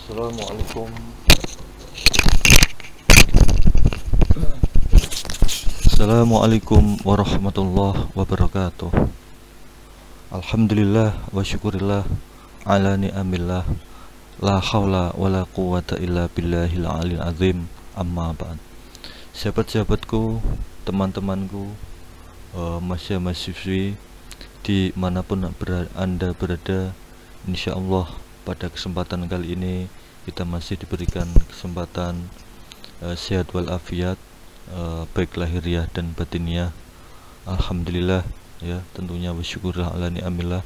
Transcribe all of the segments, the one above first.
Assalamualaikum. Assalamualaikum warahmatullahi wabarakatuh. Alhamdulillah wa syukurillah ala ni'amillah. La haula wa la quwata illa billahil alil azim. Amma ba'd. Sahabat-sahabatku, teman-temanku, mahasiswa dimanapun Anda berada, insyaallah pada kesempatan kali ini kita masih diberikan kesempatan sehat walafiat, baik lahiriah dan batiniah. Alhamdulillah ya, tentunya bersyukurlah ala ni'amillah,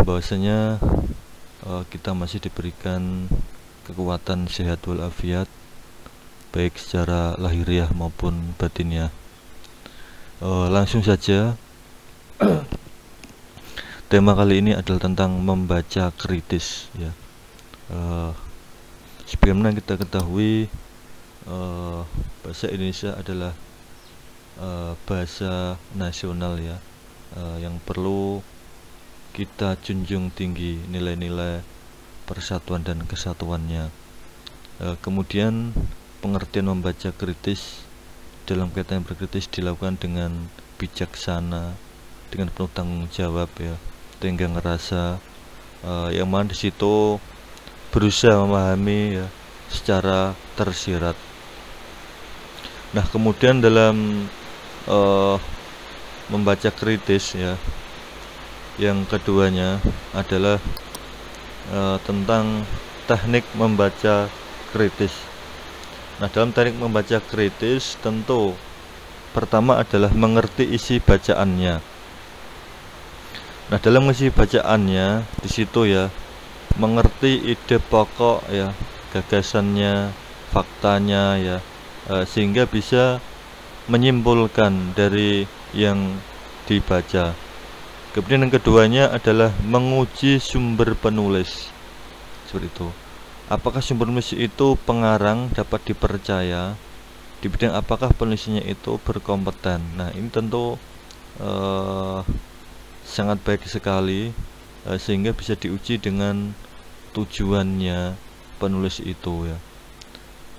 bahwasanya kita masih diberikan kekuatan sehat walafiat baik secara lahiriah maupun batiniah. Langsung saja. Tema kali ini adalah tentang membaca kritis ya. Sebagaimana kita ketahui, bahasa Indonesia adalah bahasa nasional ya, yang perlu kita junjung tinggi nilai-nilai persatuan dan kesatuannya. Kemudian pengertian membaca kritis dalam kaitan berkritis dilakukan dengan bijaksana, dengan penuh tanggung jawab ya, sehingga ngerasa yang mana di situ berusaha memahami ya, secara tersirat. Nah, kemudian dalam membaca kritis ya, yang keduanya adalah tentang teknik membaca kritis. Nah, dalam teknik membaca kritis tentu pertama adalah mengerti isi bacaannya. Nah, dalam isi bacaannya di situ ya, mengerti ide pokok ya, gagasannya, faktanya ya, sehingga bisa menyimpulkan dari yang dibaca. Kemudian yang keduanya adalah menguji sumber penulis. Seperti itu. Apakah sumber penulis itu pengarang, dapat dipercaya? Di bidang apakah penulisnya itu berkompeten? Nah, ini tentu sangat baik sekali, sehingga bisa diuji dengan tujuannya penulis itu ya.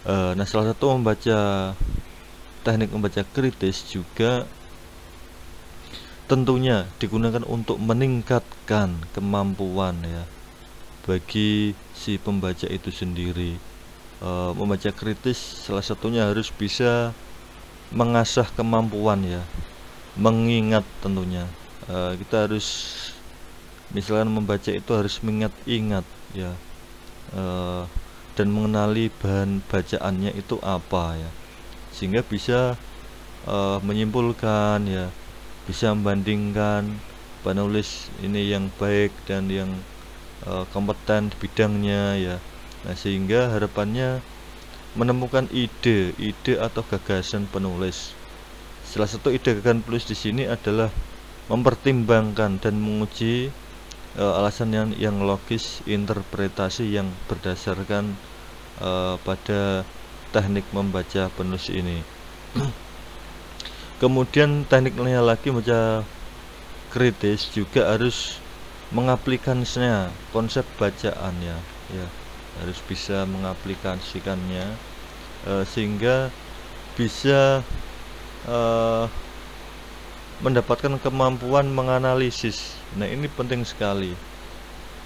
Nah, salah satu teknik membaca kritis juga tentunya digunakan untuk meningkatkan kemampuan ya bagi si pembaca itu sendiri. Membaca kritis salah satunya harus bisa mengasah kemampuan ya, mengingat tentunya. Kita harus misalkan membaca itu harus mengingat-ingat ya, dan mengenali bahan bacaannya itu apa ya, sehingga bisa menyimpulkan ya, bisa membandingkan penulis ini yang baik dan yang kompeten di bidangnya ya. Nah, sehingga harapannya menemukan ide atau gagasan penulis. Salah satu ide gagasan penulis di sini adalah mempertimbangkan dan menguji alasan yang logis, interpretasi yang berdasarkan pada teknik membaca penulis ini. Kemudian tekniknya lagi membaca kritis juga harus mengaplikasikannya konsep bacaan ya, harus bisa mengaplikasikannya, sehingga bisa mendapatkan kemampuan menganalisis. Nah, ini penting sekali.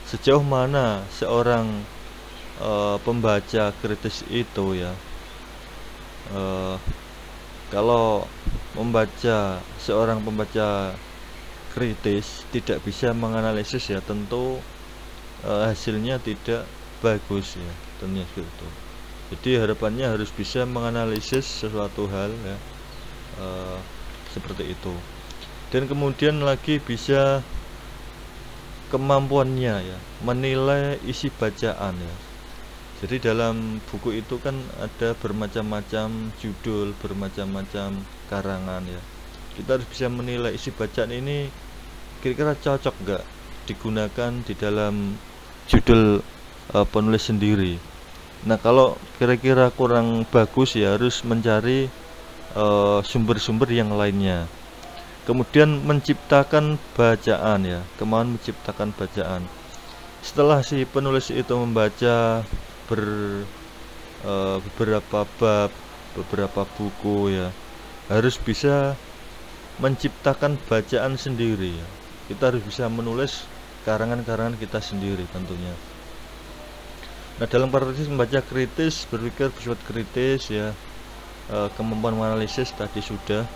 Sejauh mana seorang pembaca kritis itu ya, kalau seorang pembaca kritis tidak bisa menganalisis ya, tentu hasilnya tidak bagus ya, tentunya seperti itu. Jadi harapannya harus bisa menganalisis sesuatu hal ya, seperti itu. Dan kemudian lagi bisa kemampuannya ya, menilai isi bacaan ya. Jadi dalam buku itu kan ada bermacam-macam judul, bermacam-macam karangan ya. Kita harus bisa menilai isi bacaan ini kira-kira cocok nggak digunakan di dalam judul penulis sendiri. Nah, kalau kira-kira kurang bagus ya harus mencari sumber-sumber yang lainnya. Kemudian menciptakan bacaan ya, kemauan menciptakan bacaan. Setelah si penulis itu membaca beberapa bab, beberapa buku ya, harus bisa menciptakan bacaan sendiri ya. Kita harus bisa menulis karangan-karangan kita sendiri tentunya. Nah, dalam proses membaca kritis, berpikir bersifat kritis ya, kemampuan menganalisis tadi sudah.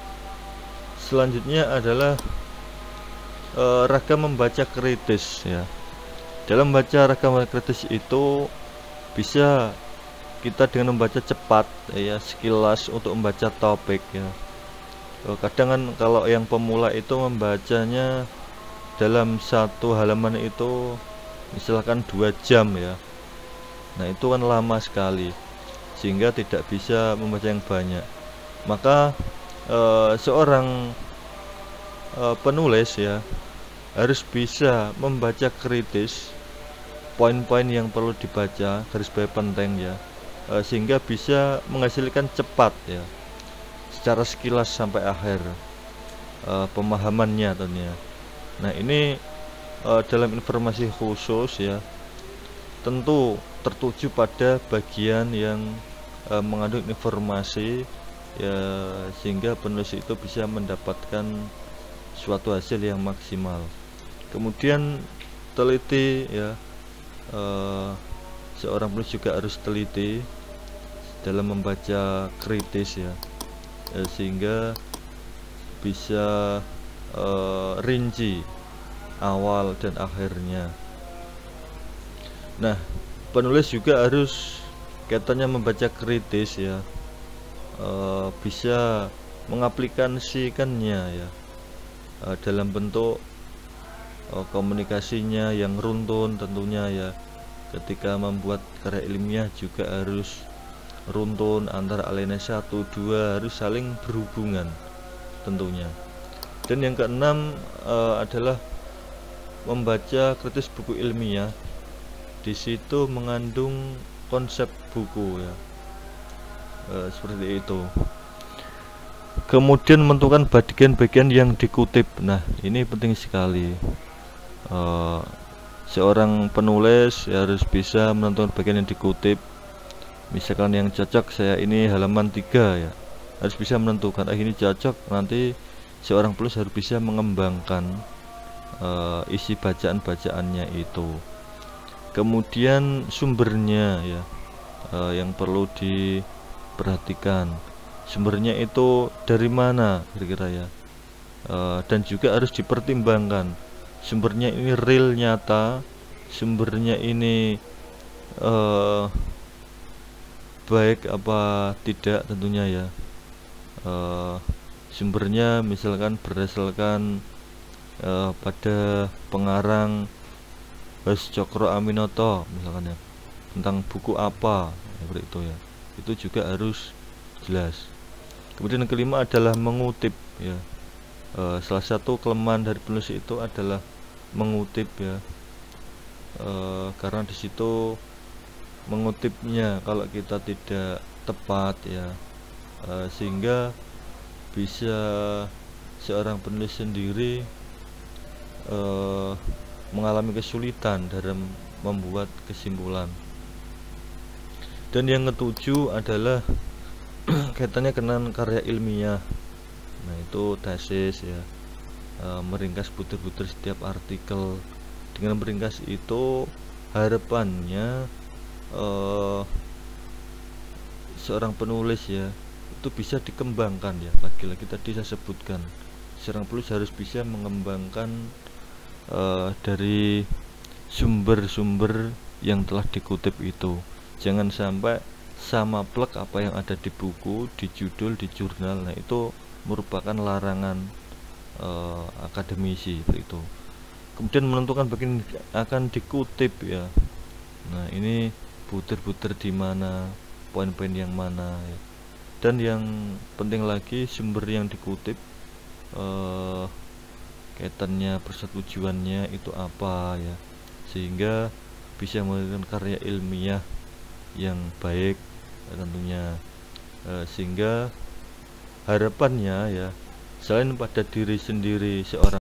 Selanjutnya adalah ragam membaca kritis ya. Dalam membaca ragam kritis itu bisa kita dengan membaca cepat ya, sekilas untuk membaca topik ya. Kadang kan kalau yang pemula itu membacanya dalam satu halaman itu misalkan 2 jam ya. Nah, itu kan lama sekali sehingga tidak bisa membaca yang banyak. Maka seorang penulis ya harus bisa membaca kritis poin-poin yang perlu dibaca, garis bawah penting ya, sehingga bisa menghasilkan cepat ya, secara sekilas sampai akhir pemahamannya tentunya. Nah, ini dalam informasi khusus ya, tentu tertuju pada bagian yang mengandung informasi ya, sehingga penulis itu bisa mendapatkan suatu hasil yang maksimal. Kemudian teliti ya, seorang penulis juga harus teliti dalam membaca kritis ya, sehingga bisa rinci awal dan akhirnya. Nah, penulis juga harus kaitannya membaca kritis ya, bisa mengaplikasikannya ya, dalam bentuk komunikasinya yang runtun tentunya ya. Ketika membuat karya ilmiah juga harus runtun, antara alinea 1, 2 harus saling berhubungan tentunya. Dan yang keenam adalah membaca kritis buku ilmiah. Di situ mengandung konsep buku ya, seperti itu. Kemudian menentukan bagian-bagian yang dikutip. Nah, ini penting sekali. Seorang penulis ya harus bisa menentukan bagian yang dikutip. Misalkan yang cocok saya ini halaman 3 ya, harus bisa menentukan ini cocok. Nanti seorang penulis harus bisa mengembangkan isi bacaan-bacaannya itu. Kemudian sumbernya ya, yang perlu diperhatikan. Sumbernya itu dari mana kira-kira ya, dan juga harus dipertimbangkan sumbernya ini real nyata, sumbernya ini baik apa tidak tentunya ya. Sumbernya misalkan berdasarkan pada pengarang Bas Cokro Aminoto misalkan ya, tentang buku apa seperti itu ya, itu juga harus jelas. Kemudian yang kelima adalah mengutip ya. Salah satu kelemahan dari penulis itu adalah mengutip ya, karena di situ mengutipnya kalau kita tidak tepat ya, sehingga bisa seorang penulis sendiri mengalami kesulitan dalam membuat kesimpulan. Dan yang ketujuh adalah kaitannya dengan karya ilmiah. Nah, itu tesis ya, meringkas butir-butir setiap artikel. Dengan meringkas itu harapannya seorang penulis ya itu bisa dikembangkan ya. Lagi-lagi tadi saya sebutkan, seorang penulis harus bisa mengembangkan dari sumber-sumber yang telah dikutip itu. Jangan sampai sama plek apa yang ada di buku, di judul, di jurnal. Nah, itu merupakan larangan akademisi itu. Kemudian menentukan bagian akan dikutip ya. Nah, ini butir-butir di mana, poin-poin yang mana ya. Dan yang penting lagi sumber yang dikutip, kaitannya persetujuannya itu apa ya, sehingga bisa menghasilkan karya ilmiah yang baik tentunya. Sehingga harapannya ya, selain pada diri sendiri seorang